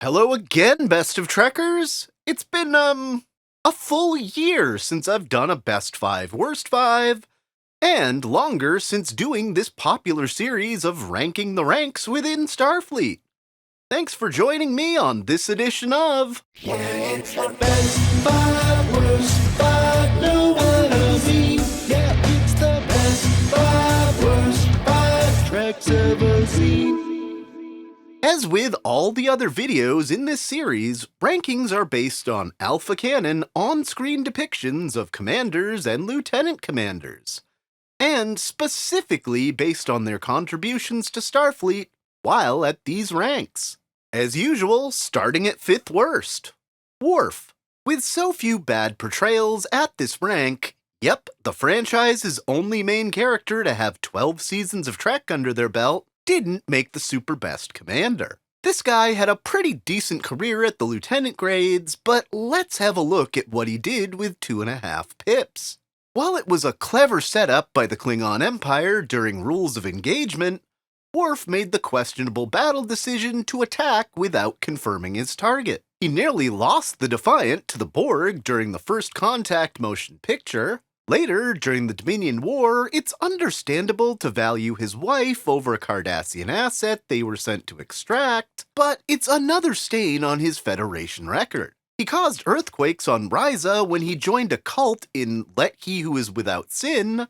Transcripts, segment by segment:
Hello again, best of Trekkers! It's been, a full year since I've done a best 5, worst 5, and longer since doing this popular series of ranking the ranks within Starfleet. Thanks for joining me on this edition of... Yeah, it's the best 5, worst 5, no one will see. Yeah, it's the best 5, worst 5 Trek's ever seen. As with all the other videos in this series, rankings are based on alpha canon on-screen depictions of commanders and lieutenant commanders, and specifically based on their contributions to Starfleet while at these ranks. As usual, starting at 5th worst, Warf. With so few bad portrayals at this rank, yep, the franchise's only main character to have 12 seasons of Trek under their belt, didn't make the super best commander. This guy had a pretty decent career at the lieutenant grades, but let's have a look at what he did with 2.5 pips. While it was a clever setup by the Klingon Empire during rules of engagement, Warf made the questionable battle decision to attack without confirming his target. He nearly lost the Defiant to the Borg during the First Contact motion picture. Later, during the Dominion War, it's understandable to value his wife over a Cardassian asset they were sent to extract, but it's another stain on his Federation record. He caused earthquakes on Risa when he joined a cult in Let He Who Is Without Sin,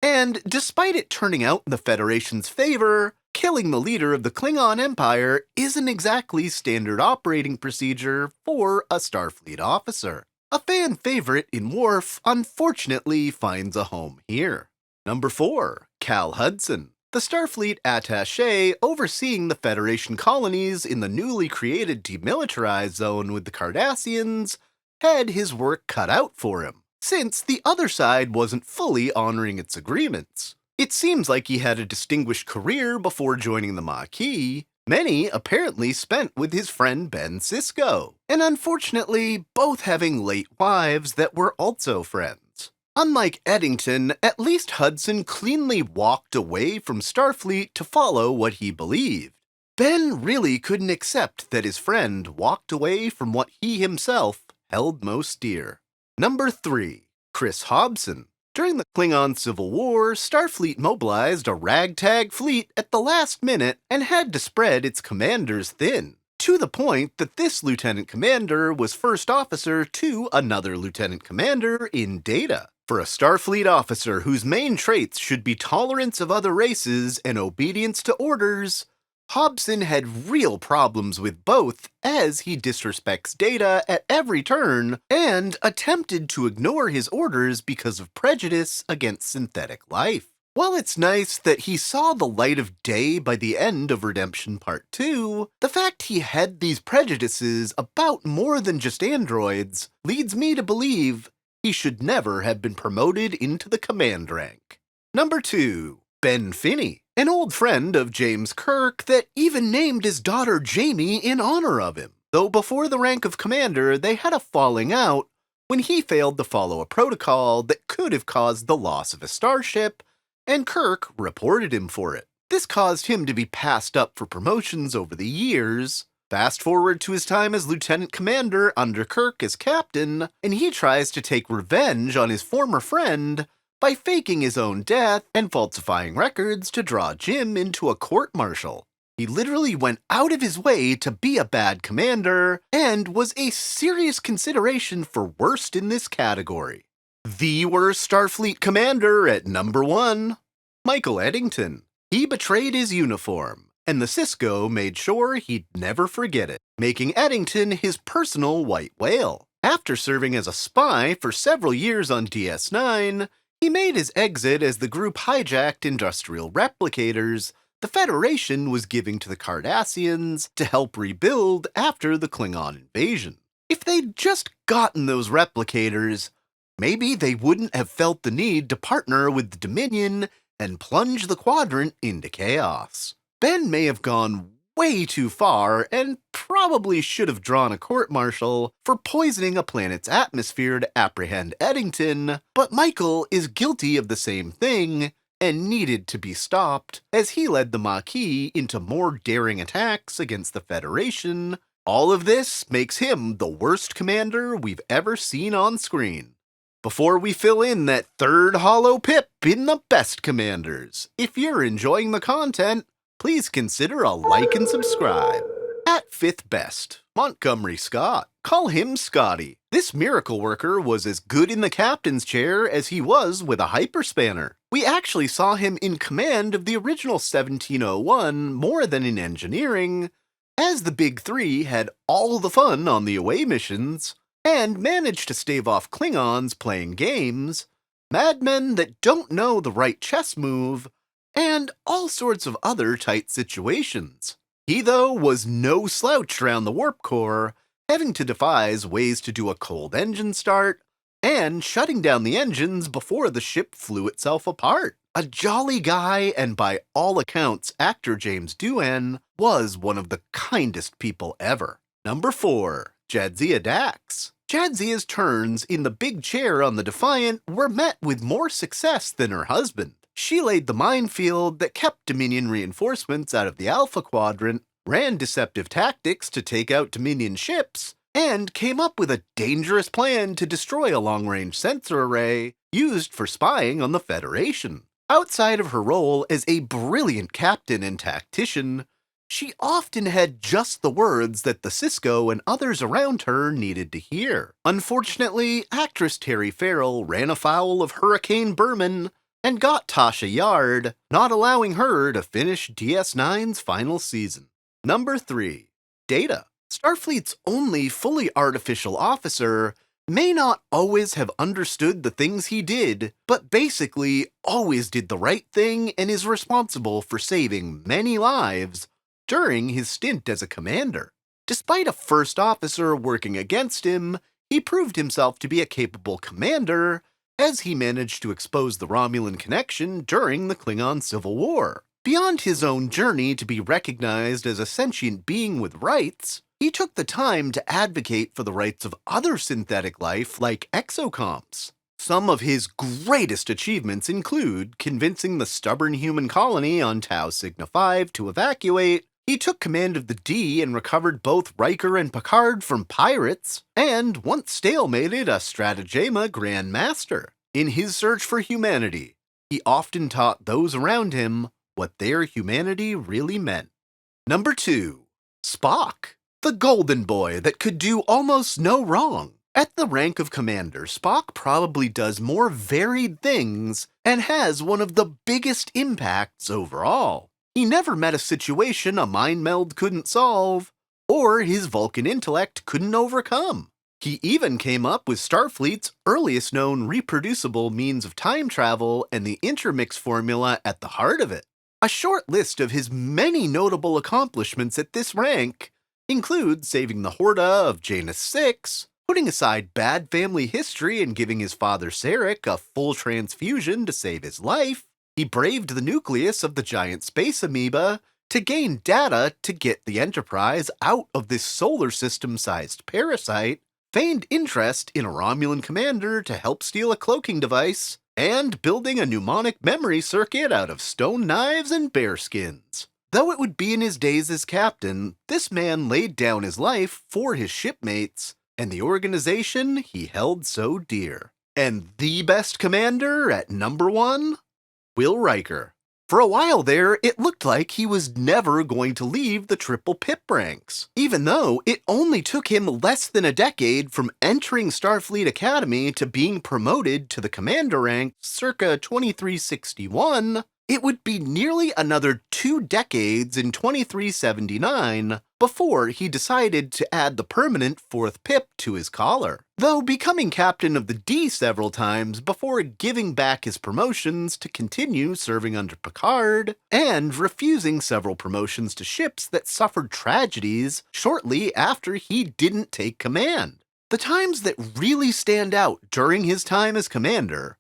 and despite it turning out in the Federation's favor, killing the leader of the Klingon Empire isn't exactly standard operating procedure for a Starfleet officer. A fan favorite in Warf unfortunately finds a home here. Number 4, Cal Hudson. The Starfleet attaché overseeing the Federation colonies in the newly created demilitarized zone with the Cardassians had his work cut out for him, since the other side wasn't fully honoring its agreements. It seems like he had a distinguished career before joining the Maquis, many apparently spent with his friend Ben Sisko, and unfortunately both having late wives that were also friends. Unlike Edington, at least Hudson cleanly walked away from Starfleet to follow what he believed. Ben really couldn't accept that his friend walked away from what he himself held most dear. Number 3, Chris Hobson. During the Klingon Civil War, Starfleet mobilized a ragtag fleet at the last minute and had to spread its commanders thin, to the point that this lieutenant commander was first officer to another lieutenant commander in Data. For a Starfleet officer whose main traits should be tolerance of other races and obedience to orders, Hobson had real problems with both, as he disrespects Data at every turn and attempted to ignore his orders because of prejudice against synthetic life. While it's nice that he saw the light of day by the end of Redemption Part 2, the fact he had these prejudices about more than just androids leads me to believe he should never have been promoted into the command rank. Number 2, Ben Finney. An old friend of James Kirk that even named his daughter Jamie in honor of him. Though before the rank of commander, they had a falling out when he failed to follow a protocol that could have caused the loss of a starship, and Kirk reported him for it. This caused him to be passed up for promotions over the years. Fast forward to his time as lieutenant commander under Kirk as captain, and he tries to take revenge on his former friend by faking his own death and falsifying records to draw Jim into a court-martial. He literally went out of his way to be a bad commander and was a serious consideration for worst in this category. The worst Starfleet commander at number 1, Michael Edington. He betrayed his uniform, and the Cisco made sure he'd never forget it, making Edington his personal white whale. After serving as a spy for several years on DS9, he made his exit as the group hijacked industrial replicators the Federation was giving to the Cardassians to help rebuild after the Klingon invasion. If they'd just gotten those replicators, maybe they wouldn't have felt the need to partner with the Dominion and plunge the quadrant into chaos. Ben may have gone way too far and probably should have drawn a court-martial for poisoning a planet's atmosphere to apprehend Edington, but Michael is guilty of the same thing and needed to be stopped as he led the Maquis into more daring attacks against the Federation, All of this makes him the worst commander we've ever seen on screen. Before we fill in that third hollow pip in the best commanders, if you're enjoying the content, please consider a like and subscribe. At 5th best, Montgomery Scott. Call him Scotty. This miracle worker was as good in the captain's chair as he was with a hyperspanner. We actually saw him in command of the original 1701 more than in engineering, as the Big Three had all the fun on the away missions, and managed to stave off Klingons playing games, madmen that don't know the right chess move, and all sorts of other tight situations. He, though, was no slouch around the warp core, having to devise ways to do a cold engine start, and shutting down the engines before the ship flew itself apart. A jolly guy, and by all accounts, actor James Doohan was one of the kindest people ever. Number 4. Jadzia Dax. Jadzia's turns in the big chair on the Defiant were met with more success than her husband. She laid the minefield that kept Dominion reinforcements out of the Alpha Quadrant, ran deceptive tactics to take out Dominion ships, and came up with a dangerous plan to destroy a long-range sensor array used for spying on the Federation. Outside of her role as a brilliant captain and tactician, she often had just the words that the Cisco and others around her needed to hear. Unfortunately, actress Terry Farrell ran afoul of Hurricane Berman and got Tasha Yard, not allowing her to finish DS9's final season. Number 3. Data. Starfleet's only fully artificial officer may not always have understood the things he did, but basically always did the right thing and is responsible for saving many lives during his stint as a commander. Despite a first officer working against him, he proved himself to be a capable commander, as he managed to expose the Romulan connection during the Klingon Civil War. Beyond his own journey to be recognized as a sentient being with rights, he took the time to advocate for the rights of other synthetic life like exocomps. Some of his greatest achievements include convincing the stubborn human colony on Tau Cygna 5 to evacuate. He took command of the D and recovered both Rker and Picard from pirates, and once stalemated a Stratagema Grand Master. In his search for humanity, he often taught those around him what their humanity really meant. Number 2. Spock. The golden boy that could do almost no wrong. At the rank of commander, Spock probably does more varied things and has one of the biggest impacts overall. He never met a situation a mind meld couldn't solve, or his Vulcan intellect couldn't overcome. He even came up with Starfleet's earliest known reproducible means of time travel and the intermix formula at the heart of it. A short list of his many notable accomplishments at this rank include saving the Horta of Janus 6, putting aside bad family history and giving his father Sarek a full transfusion to save his life. He braved the nucleus of the giant space amoeba to gain data to get the Enterprise out of this solar system-sized parasite, feigned interest in a Romulan commander to help steal a cloaking device, and building a mnemonic memory circuit out of stone knives and bearskins. Though it would be in his days as captain, this man laid down his life for his shipmates and the organization he held so dear. And the best commander at number 1? Will Rker. For a while there, it looked like he was never going to leave the triple pip ranks, even though it only took him less than a decade from entering Starfleet Academy to being promoted to the commander rank circa 2361. It would be nearly another 2 decades in 2379 before he decided to add the permanent 4th pip to his collar, though becoming captain of the D several times before giving back his promotions to continue serving under Picard, and refusing several promotions to ships that suffered tragedies shortly after he didn't take command. The times that really stand out during his time as commander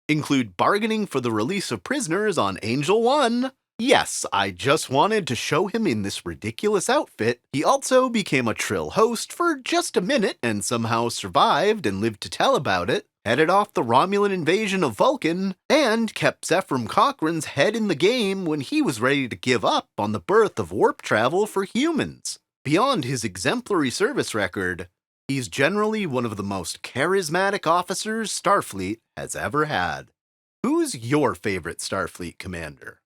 include bargaining for the release of prisoners on Angel 1. Yes, I just wanted to show him in this ridiculous outfit. He also became a Trill host for just a minute and somehow survived and lived to tell about it, headed off the Romulan invasion of Vulcan, and kept Zephram Cochrane's head in the game when he was ready to give up on the birth of warp travel for humans. Beyond his exemplary service record, he's generally one of the most charismatic officers Starfleet has ever had. Who's your favorite Starfleet commander?